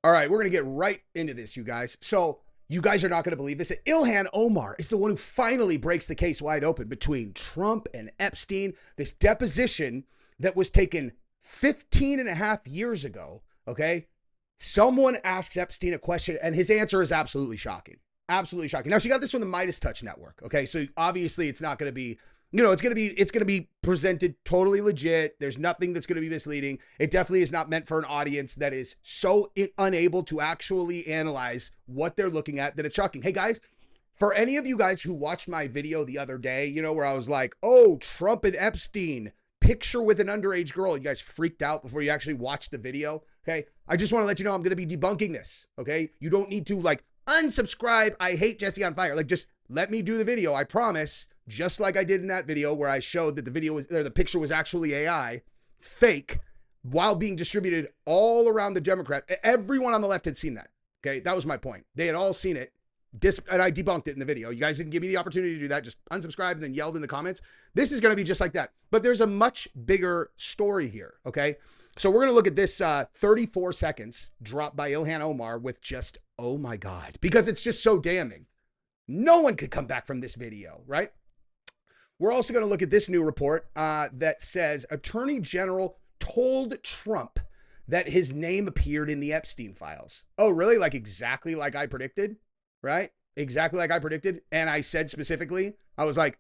All right, we're going to get right into this, you guys. So, you guys are not going to believe this. Ilhan Omar is the one who finally breaks the case wide open between Trump and Epstein. This deposition that was taken 15 and a half years ago, okay? Someone asks Epstein a question, and his answer is absolutely shocking. Absolutely shocking. Now, she got this from the Midas Touch network, okay? So, obviously, it's not going to be it's going to be presented totally legit. There's nothing that's going to be misleading. It definitely is not meant for an audience that is so unable to actually analyze what they're looking at that it's shocking. Hey guys, for any of you guys who watched my video the other day, where I was like, "Oh, Trump and Epstein, picture with an underage girl." You guys freaked out before you actually watched the video. Okay. I just want to let you know I'm going to be debunking this. Okay. You don't need to unsubscribe. I hate Jesse on fire. Just let me do the video. I promise. Just like I did in that video where I showed that the picture was actually AI, fake, while being distributed all around the Democrat. Everyone on the left had seen that. Okay, that was my point. They had all seen it, and I debunked it in the video. You guys didn't give me the opportunity to do that. Just unsubscribe and then yelled in the comments. This is going to be just like that. But there's a much bigger story here, okay? So we're going to look at this 34 seconds dropped by Ilhan Omar with just, oh my God, because it's just so damning. No one could come back from this video, right? We're also going to look at this new report that says Attorney General told Trump that his name appeared in the Epstein files. Oh, really? Exactly like I predicted, right? Exactly like I predicted. And I said specifically, I was like,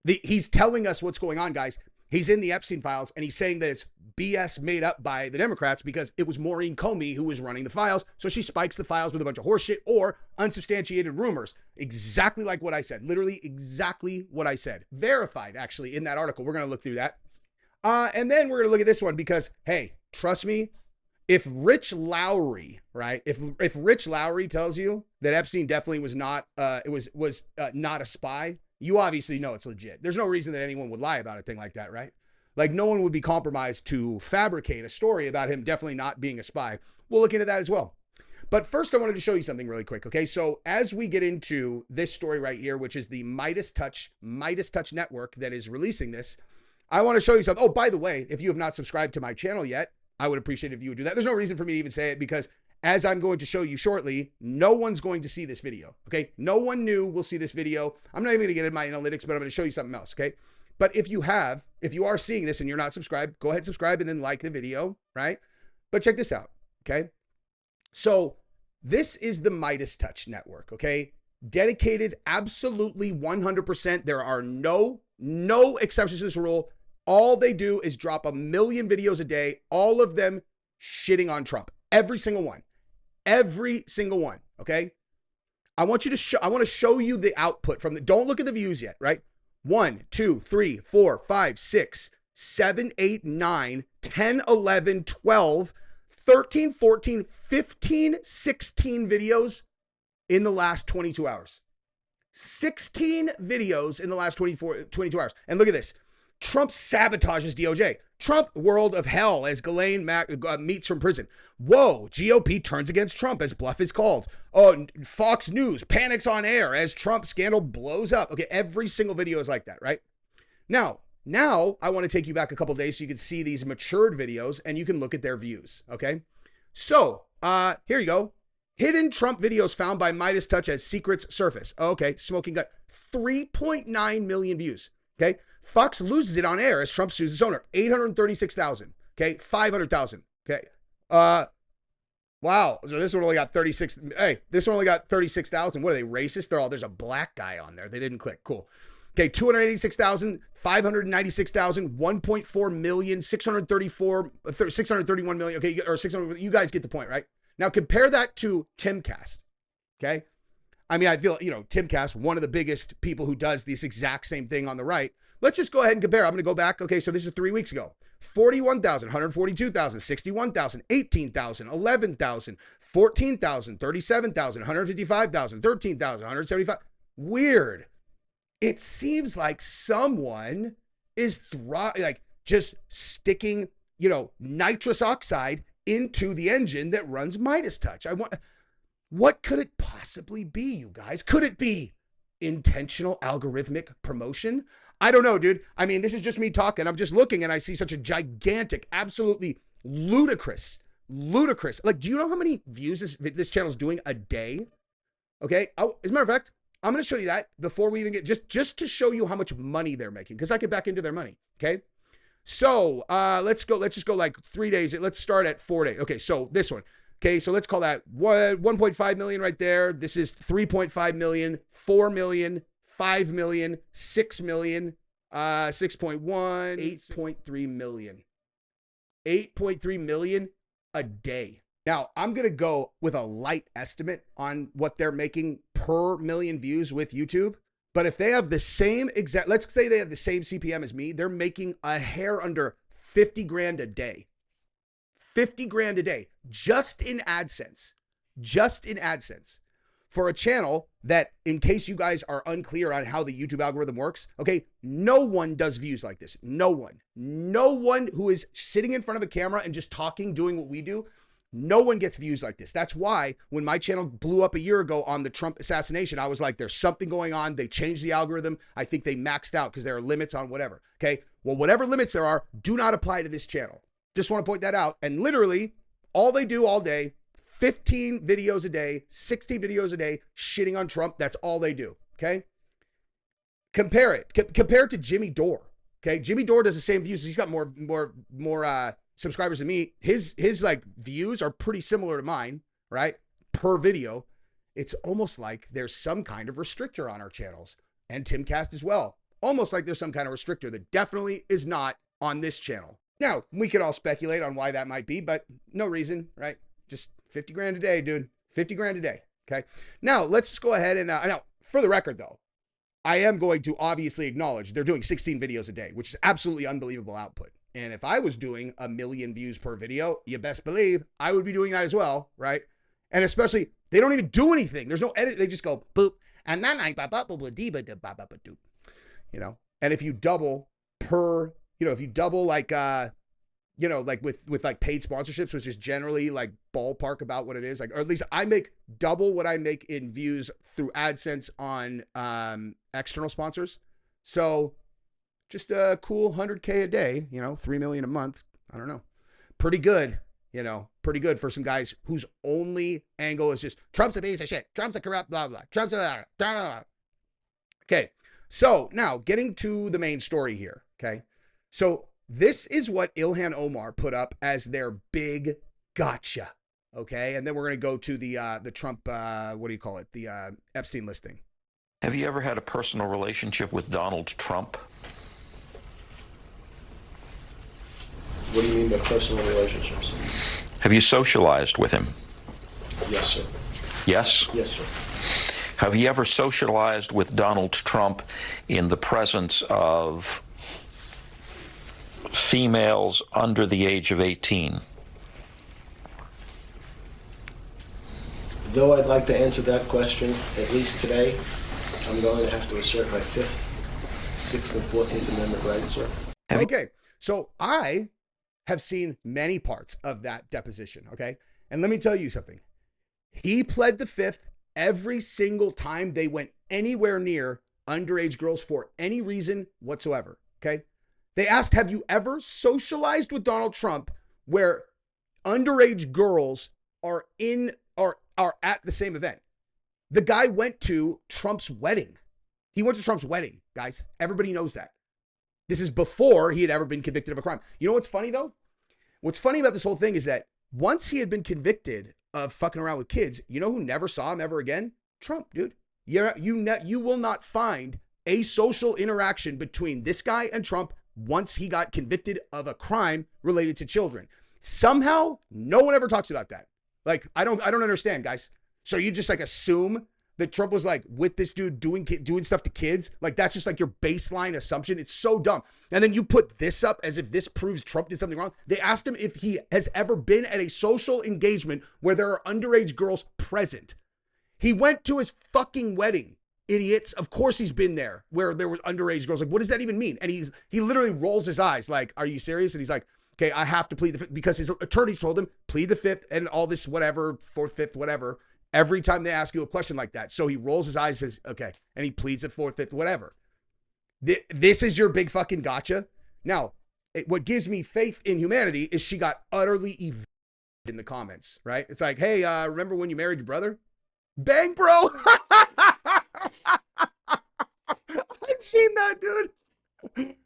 he's telling us what's going on, guys. He's in the Epstein files, and he's saying that it's BS made up by the Democrats because it was Maureen Comey who was running the files. So she spikes the files with a bunch of horseshit or unsubstantiated rumors. Exactly like what I said. Literally exactly what I said. Verified, actually, in that article. We're going to look through that. And then we're going to look at this one because, hey, trust me, if Rich Lowry, right? If Rich Lowry tells you that Epstein definitely was not, not a spy, you obviously know it's legit. There's no reason that anyone would lie about a thing like that, right? No one would be compromised to fabricate a story about him definitely not being a spy. We'll look into that as well. But first, I wanted to show you something really quick, okay? So as we get into this story right here, which is the Midas Touch network that is releasing this, I want to show you something. Oh, by the way, if you have not subscribed to my channel yet, I would appreciate it if you would do that. There's no reason for me to even say it because as I'm going to show you shortly, no one's going to see this video, okay? No one new will see this video. I'm not even going to get into my analytics, but I'm going to show you something else, okay? But if you are seeing this and you're not subscribed, go ahead and subscribe and then like the video, right? But check this out, okay? So this is the Midas Touch network, okay? Dedicated absolutely 100%. There are no exceptions to this rule. All they do is drop 1 million videos a day, all of them shitting on Trump. Every single one. Every single one, okay? I want to show you the output from don't look at the views yet, right? 1, 2, 3, 4, 5, 6, 7, 8, 9, 10, 11, 12, 13, 14, 15, 16 videos in the last 22 hours. 16 videos in the last 22 hours. And look at this. Trump sabotages DOJ. Trump world of hell as Ghislaine meets from prison. Whoa, GOP turns against Trump as bluff is called. Oh, Fox News panics on air as Trump scandal blows up. Okay, every single video is like that, right? Now I want to take you back a couple days so you can see these matured videos and you can look at their views, okay? So, here you go. Hidden Trump videos found by Midas Touch as secrets surface. Okay, smoking gun. 3.9 million views, okay? Fox loses it on air as Trump sues its owner. 836,000. Okay. 500,000. Okay. Wow. So this one only got 36. Hey, this one only got 36,000. What are they, racist? There's a black guy on there. They didn't click. Cool. Okay. 286,000, 596,000, 1.4 million, 631 million. Okay. Or 600. You guys get the point, right? Now compare that to Timcast. Okay. I mean, I feel, Timcast, one of the biggest people who does this exact same thing on the right. Let's just go ahead and compare. I'm going to go back. Okay, so this is 3 weeks ago. 41,000, 142,000, 61,000, 18,000, 11,000, 14,000, 37,000, 155,000, 13,000, 175. Weird. It seems like someone is just sticking, nitrous oxide into the engine that runs Midas Touch. What could it possibly be, you guys? Could it be intentional algorithmic promotion? I don't know, dude. I mean, this is just me talking. I'm just looking and I see such a gigantic, absolutely ludicrous ludicrous. Like, do you know how many views this channel is doing a day? Okay. As a matter of fact, I'm going to show you that before we even get, just to show you how much money they're making, because I get back into their money. Okay. So let's just go like 3 days. Let's start at 4 days. Okay. So this one. Okay. So let's call that 1.5 million right there. This is 3.5 million, 4 million, 5 million, 6 million, 6.1, 8.3 million. 8.3 million a day. Now, I'm going to go with a light estimate on what they're making per million views with YouTube. But if they have the same exact, let's say they have the same CPM as me, they're making a hair under 50 grand a day. 50 grand a day just in AdSense. Just in AdSense. For a channel that, in case you guys are unclear on how the YouTube algorithm works, okay, no one does views like this. No one. No one who is sitting in front of a camera and just talking, doing what we do, no one gets views like this. That's why when my channel blew up a year ago on the Trump assassination, I was like, there's something going on. They changed the algorithm. I think they maxed out because there are limits on whatever. Okay, well, whatever limits there are, do not apply to this channel. Just want to point that out. And literally, all they do all day, 15 videos a day, 60 videos a day, shitting on Trump. That's all they do. Okay. Compare it. Compare it to Jimmy Dore. Okay. Jimmy Dore does the same views. He's got more subscribers than me. His like views are pretty similar to mine, right? Per video. It's almost like there's some kind of restrictor on our channels, and Timcast as well. Almost like there's some kind of restrictor that definitely is not on this channel. Now, we could all speculate on why that might be, but no reason, right? Just 50 grand a day, dude. 50 grand a day. Okay. Now let's just go ahead and now for the record though, I am going to obviously acknowledge they're doing 16 videos a day, which is absolutely unbelievable output. And if I was doing 1 million views per video, you best believe I would be doing that as well. Right. And especially they don't even do anything. There's no edit. They just go boop. And then you know, and if you double per, if you double like, like with like paid sponsorships, which is generally like ballpark about what it is, like, or at least I make double what I make in views through AdSense on external sponsors. So just a cool 100K a day, 3 million a month. I don't know. Pretty good, pretty good for some guys whose only angle is just Trump's a piece of shit. Trump's a corrupt, blah, blah. Trump's a blah, blah, blah. Okay. So now getting to the main story here. Okay. So this is what Ilhan Omar put up as their big gotcha. Okay. And then we're going to go to the Trump, what do you call it? The Epstein listing. Have you ever had a personal relationship with Donald Trump? What do you mean by personal relationships? Have you socialized with him? Yes, sir. Yes? Yes, sir. Have you ever socialized with Donald Trump in the presence of females under the age of 18? Though I'd like to answer that question, at least today, I'm going to have to assert my 5th, 6th, and 14th Amendment rights, sir. Okay, so I have seen many parts of that deposition, okay? And let me tell you something. He pled the 5th every single time they went anywhere near underage girls for any reason whatsoever, okay? They asked, have you ever socialized with Donald Trump where underage girls are at the same event? The guy went to Trump's wedding. He went to Trump's wedding, guys. Everybody knows that. This is before he had ever been convicted of a crime. You know what's funny though? What's funny about this whole thing is that once he had been convicted of fucking around with kids, you know who never saw him ever again? Trump, dude. You will not find a social interaction between this guy and Trump once he got convicted of a crime related to children. Somehow, no one ever talks about that. Like, I don't understand, guys. So you just like assume that Trump was like with this dude doing stuff to kids? Like, that's just like your baseline assumption. It's so dumb. And then you put this up as if this proves Trump did something wrong. They asked him if he has ever been at a social engagement where there are underage girls present. He went to his fucking wedding. Idiots. Of course he's been there where there were underage girls. Like, what does that even mean? And he literally rolls his eyes like, are you serious? And he's like, okay, I have to plead the 5th, because his attorneys told him plead the 5th and all this whatever, 4th, 5th, whatever, every time they ask you a question like that. So he rolls his eyes and says, okay, and he pleads the 4th, 5th, whatever. This is your big fucking gotcha. Now, what gives me faith in humanity is she got utterly in the comments, right? It's like, hey, remember when you married your brother? Bang, bro. I've seen that, dude.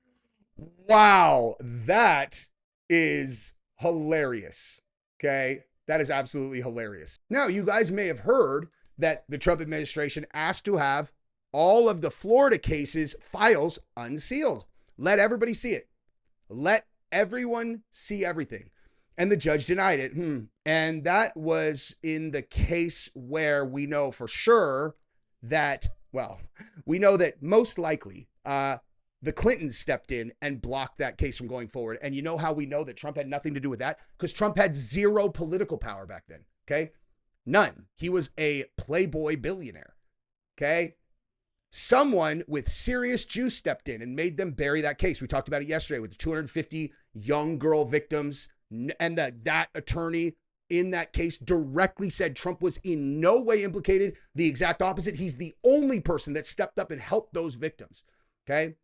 Wow, that is hilarious. Okay, that is absolutely hilarious. Now, you guys may have heard that the Trump administration asked to have all of the Florida cases files unsealed. Let everybody see it. Let everyone see everything. And the judge denied it. And that was in the case where we know for sure that, well, we know that most likely the Clintons stepped in and blocked that case from going forward. And you know how we know that Trump had nothing to do with that? Because Trump had zero political power back then, okay? None. He was a playboy billionaire, okay? Someone with serious juice stepped in and made them bury that case. We talked about it yesterday with the 250 young girl victims, and that attorney in that case directly said Trump was in no way implicated. The exact opposite. He's the only person that stepped up and helped those victims, okay?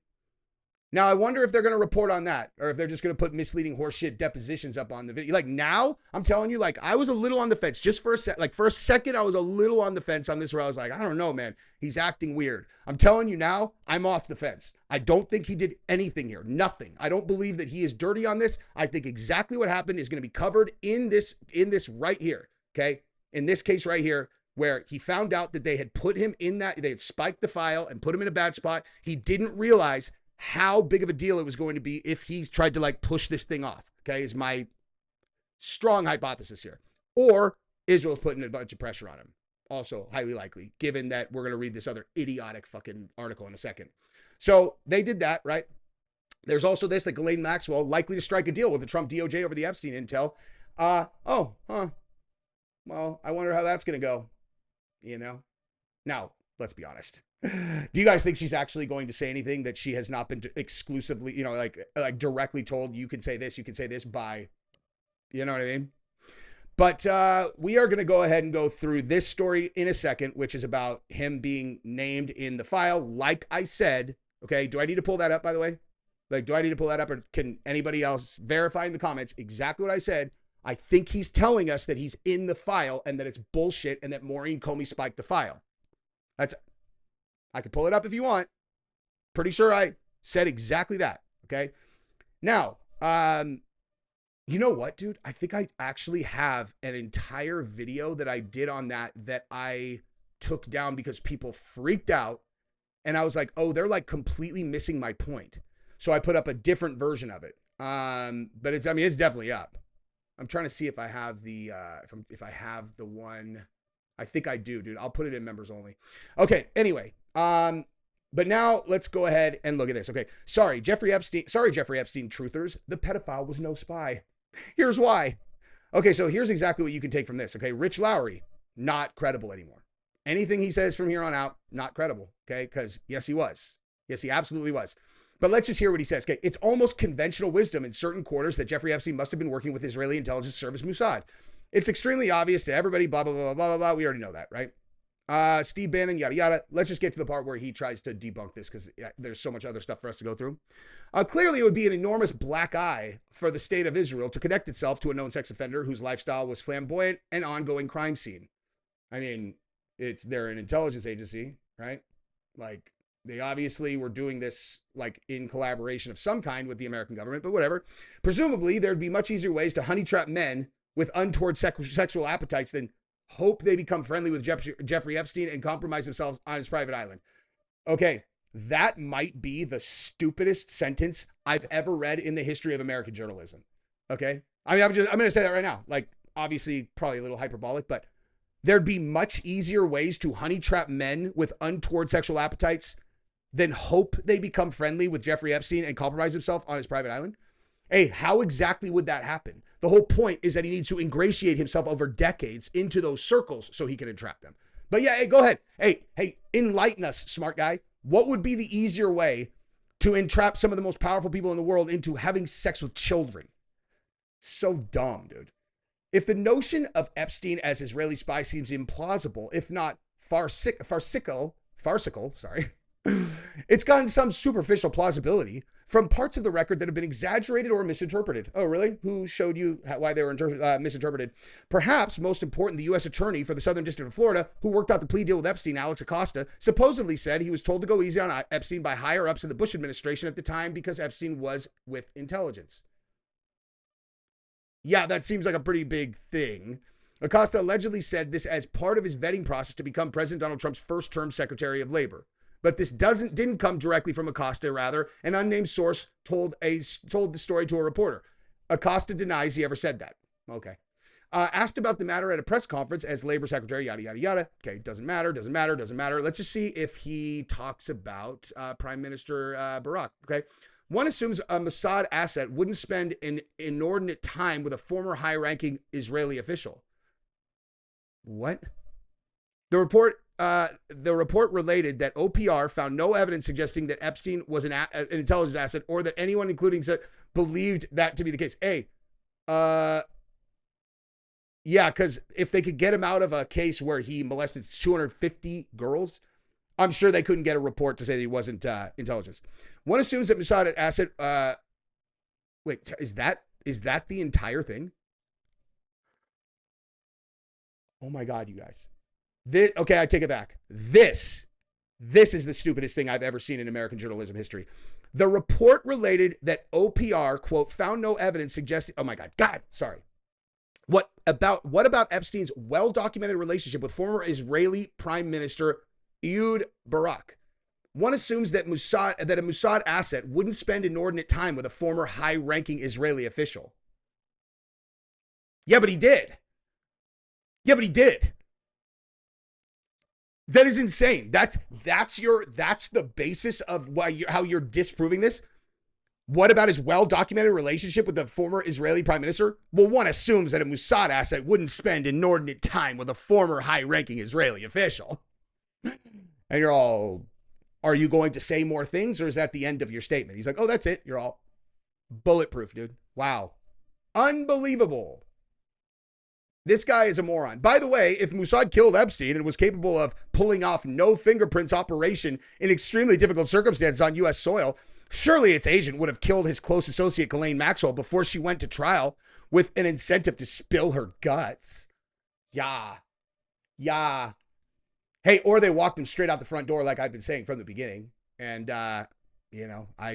Now, I wonder if they're going to report on that or if they're just going to put misleading horseshit depositions up on the video. Like now, I'm telling you, like I was a little on the fence just for a for a second, I was a little on the fence on this where I was like, I don't know, man. He's acting weird. I'm telling you now, I'm off the fence. I don't think he did anything here. Nothing. I don't believe that he is dirty on this. I think exactly what happened is going to be covered in this right here. Okay. In this case right here, where he found out that they had put him in that, they had spiked the file and put him in a bad spot. He didn't realize how big of a deal it was going to be if he's tried to like push this thing off, okay, is my strong hypothesis here. Or Israel's putting a bunch of pressure on him. Also highly likely, given that we're going to read this other idiotic fucking article in a second. So they did that, right? There's also this, that Ghislaine Maxwell likely to strike a deal with the Trump DOJ over the Epstein intel. Well, I wonder how that's going to go, you know? Now, let's be honest. Do you guys think she's actually going to say anything that she has not been exclusively, you know, like directly told, you can say this by, you know what I mean? But we are going to go ahead and go through this story in a second, which is about him being named in the file. Like I said, okay, do I need to pull that up, by the way? Like, do I need to pull that up, or can anybody else verify in the comments exactly what I said? I think he's telling us that he's in the file and that it's bullshit and that Maureen Comey spiked the file. I could pull it up if you want. Pretty sure I said exactly that. Okay. Now, you know what, dude? I think I actually have an entire video that I did on that I took down because people freaked out. And I was like, oh, they're like completely missing my point. So I put up a different version of it. But it's definitely up. I'm trying to see if I have the, if I have the one. I think I do, dude. I'll put it in members only. Okay. Anyway. But now let's go ahead and look at this. Okay. Sorry, Jeffrey Epstein truthers. The pedophile was no spy. Here's why. Okay. So here's exactly what you can take from this. Okay. Rich Lowry, not credible anymore. Anything he says from here on out, not credible. Okay. Because yes, he was. Yes, he absolutely was. But let's just hear what he says. Okay. It's almost conventional wisdom in certain quarters that Jeffrey Epstein must have been working with Israeli intelligence service Mossad. It's extremely obvious to everybody, blah, blah, blah, blah, blah, blah. We already know that, right? Steve Bannon, yada, yada. Let's just get to the part where he tries to debunk this because there's so much other stuff for us to go through. Clearly, it would be an enormous black eye for the state of Israel to connect itself to a known sex offender whose lifestyle was flamboyant and ongoing crime scene. I mean, they're an intelligence agency, right? Like, they obviously were doing this like in collaboration of some kind with the American government, but whatever. Presumably, there'd be much easier ways to honey trap men with untoward sexual appetites than hope they become friendly with Jeffrey Epstein and compromise themselves on his private island. Okay, that might be the stupidest sentence I've ever read in the history of American journalism. Okay? I mean, I'm going to say that right now. Like, obviously, probably a little hyperbolic, but there'd be much easier ways to honey trap men with untoward sexual appetites than hope they become friendly with Jeffrey Epstein and compromise himself on his private island. Hey, how exactly would that happen? The whole point is that he needs to ingratiate himself over decades into those circles so he can entrap them. But yeah, hey, go ahead. Hey, enlighten us, smart guy. What would be the easier way to entrap some of the most powerful people in the world into having sex with children? So dumb, dude. If the notion of Epstein as Israeli spy seems implausible, if not farcical, sorry, It's gotten some superficial plausibility from parts of the record that have been exaggerated or misinterpreted. Oh, really? Who showed you why they were misinterpreted? Perhaps most important, the U.S. Attorney for the Southern District of Florida, who worked out the plea deal with Epstein, Alex Acosta, supposedly said he was told to go easy on Epstein by higher-ups in the Bush administration at the time because Epstein was with intelligence. Yeah, that seems like a pretty big thing. Acosta allegedly said this as part of his vetting process to become President Donald Trump's first-term Secretary of Labor. But this didn't come directly from Acosta. Rather, an unnamed source told the story to a reporter. Acosta denies he ever said that. Okay. Asked about the matter at a press conference as Labor Secretary, yada, yada, yada. Okay, doesn't matter. Let's just see if he talks about Prime Minister Barack. Okay. One assumes a Mossad asset wouldn't spend an inordinate time with a former high-ranking Israeli official. What? The report related that OPR found no evidence suggesting that Epstein was an intelligence asset or that anyone, including believed that to be the case. Hey, yeah, because if they could get him out of a case where he molested 250 girls, I'm sure they couldn't get a report to say that he wasn't intelligence. One assumes that Mossad asset. Wait, is that the entire thing? Oh my God, you guys. Okay, I take it back. This is the stupidest thing I've ever seen in American journalism history. The report related that OPR, quote, found no evidence suggesting, oh my God, sorry. What about Epstein's well-documented relationship with former Israeli Prime Minister Ehud Barak? One assumes that a Mossad asset wouldn't spend inordinate time with a former high-ranking Israeli official. Yeah, but he did. That is insane. That's the basis of how you're disproving this. What about his well-documented relationship with the former Israeli prime minister? Well, one assumes that a Mossad asset wouldn't spend inordinate time with a former high-ranking Israeli official. And you're all, are you going to say more things, or is that the end of your statement? He's like, oh, that's it. You're all bulletproof, dude. Wow. Unbelievable. This guy is a moron. By the way, if Mossad killed Epstein and was capable of pulling off no fingerprints operation in extremely difficult circumstances on U.S. soil, surely its agent would have killed his close associate Ghislaine Maxwell before she went to trial with an incentive to spill her guts. Yeah. Hey, or they walked him straight out the front door like I've been saying from the beginning. And, I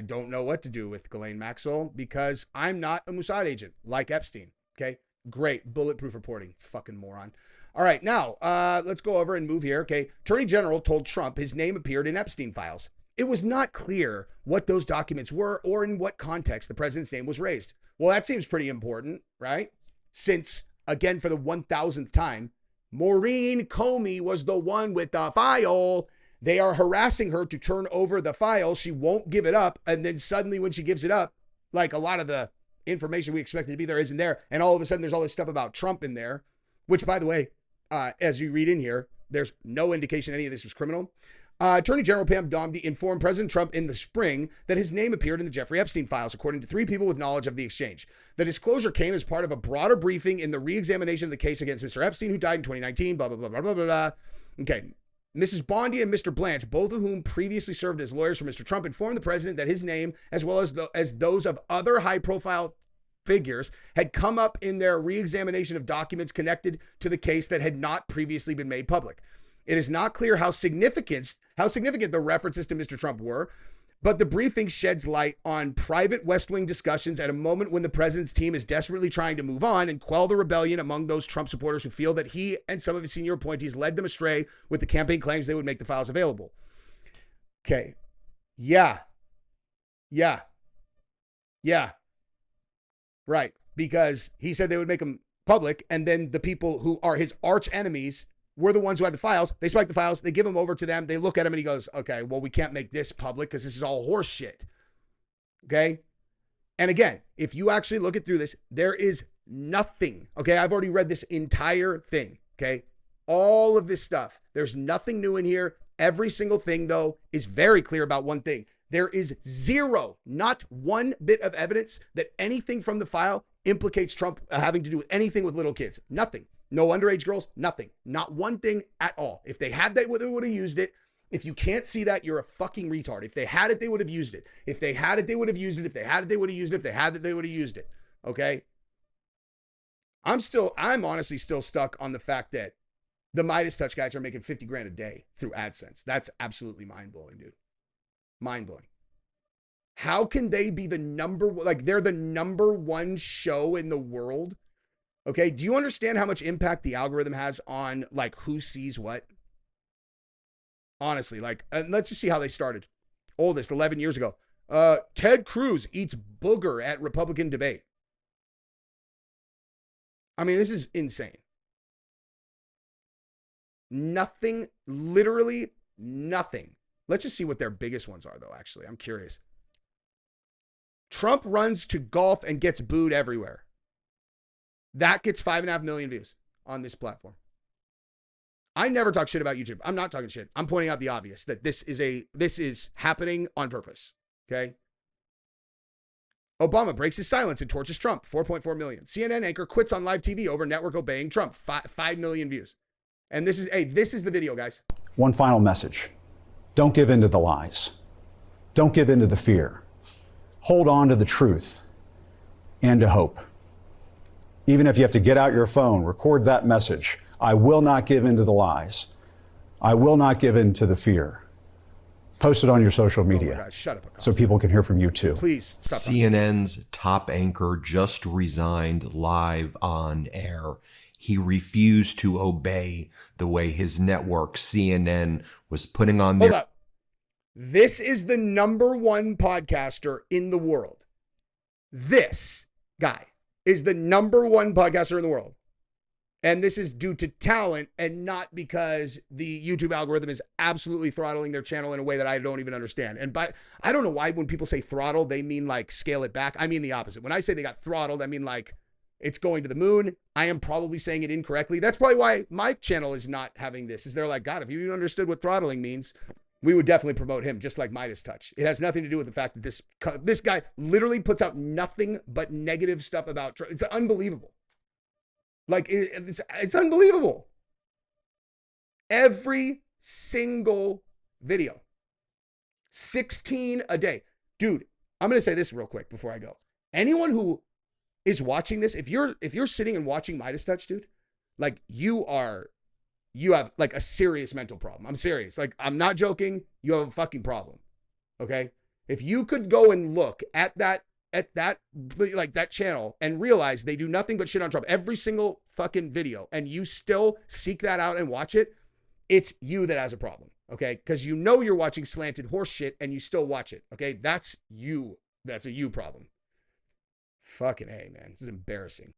don't know what to do with Ghislaine Maxwell because I'm not a Mossad agent like Epstein, okay? Great. Bulletproof reporting. Fucking moron. All right. Now, let's go over and move here. Okay. Attorney General told Trump his name appeared in Epstein files. It was not clear what those documents were or in what context the president's name was raised. Well, that seems pretty important, right? Since, again, for the 1000th time, Maureen Comey was the one with the file. They are harassing her to turn over the file. She won't give it up. And then suddenly when she gives it up, like a lot of the information we expected to be there isn't there. And all of a sudden there's all this stuff about Trump in there, which, by the way, as you read in here, there's no indication any of this was criminal. Attorney General Pam Bondi informed President Trump in the spring that his name appeared in the Jeffrey Epstein files, according to 3 people with knowledge of the exchange. The disclosure came as part of a broader briefing in the re-examination of the case against Mr. Epstein, who died in 2019, blah, blah, blah, blah, blah, blah, blah. Okay. Mrs. Bondi and Mr. Blanche, both of whom previously served as lawyers for Mr. Trump, informed the president that his name, as well as those of other high-profile figures, had come up in their re-examination of documents connected to the case that had not previously been made public. It is not clear how significant the references to Mr. Trump were, but the briefing sheds light on private West Wing discussions at a moment when the president's team is desperately trying to move on and quell the rebellion among those Trump supporters who feel that he and some of his senior appointees led them astray with the campaign claims they would make the files available. Okay. Yeah. Right. Because he said they would make them public, and then the people who are his arch enemies were the ones who had the files. They spike the files. They give them over to them. They look at him and he goes, okay, well, we can't make this public because this is all horse shit. Okay. And again, if you actually look it through this, there is nothing. Okay. I've already read this entire thing. Okay. All of this stuff. There's nothing new in here. Every single thing, though, is very clear about one thing. There is zero, not one bit of evidence that anything from the file implicates Trump having to do with anything with little kids. Nothing. No underage girls, nothing. Not one thing at all. If they had that, they would have used it. If you can't see that, you're a fucking retard. If they had it, they would have used it. If they had it, they would have used it. If they had it, they would have used it. If they had it, they would have used it. Okay? I'm honestly still stuck on the fact that the Midas Touch guys are making 50 grand a day through AdSense. That's absolutely mind-blowing, dude. Mind-blowing. How can they be the they're the number one show in the world? Okay, do you understand how much impact the algorithm has on like who sees what? Honestly, like, let's just see how they started. Oldest, 11 years ago. Ted Cruz eats booger at Republican debate. I mean, this is insane. Nothing, literally nothing. Let's just see what their biggest ones are, though, actually. I'm curious. Trump runs to golf and gets booed everywhere. That gets 5.5 million views on this platform. I never talk shit about YouTube. I'm not talking shit. I'm pointing out the obvious, that this is happening on purpose. Okay? Obama breaks his silence and torches Trump, 4.4 million. CNN anchor quits on live TV over network obeying Trump, 5 million views. And this is the video, guys. One final message. Don't give in to the lies. Don't give in to the fear. Hold on to the truth and to hope. Even if you have to get out your phone, record that message. I will not give in to the lies. I will not give in to the fear. Post it on your social media. Oh my God, shut up, so people can hear from you too. Please stop. CNN's top anchor just resigned live on air. He refused to obey the way his network, CNN, was putting on their... Hold up. This is the number one podcaster in the world. This guy is the number one podcaster in the world. And this is due to talent and not because the YouTube algorithm is absolutely throttling their channel in a way that I don't even understand. And I don't know why when people say throttle, they mean like scale it back. I mean the opposite. When I say they got throttled, I mean like it's going to the moon. I am probably saying it incorrectly. That's probably why my channel is not having this. Is they're like, God, if you understood what throttling means, we would definitely promote him, just like Midas Touch. It has nothing to do with the fact that this guy literally puts out nothing but negative stuff about Trump. It's unbelievable. Like, it's unbelievable. Every single video. 16 a day. Dude, I'm going to say this real quick before I go. Anyone who is watching this, if you're sitting and watching Midas Touch, dude, like you have like a serious mental problem. I'm serious. Like, I'm not joking. You have a fucking problem. Okay? If you could go and look at that channel and realize they do nothing but shit on Trump every single fucking video, and you still seek that out and watch it, it's you that has a problem. Okay? Because you know you're watching slanted horse shit and you still watch it. Okay? That's you. That's a you problem. Fucking A, man. This is embarrassing.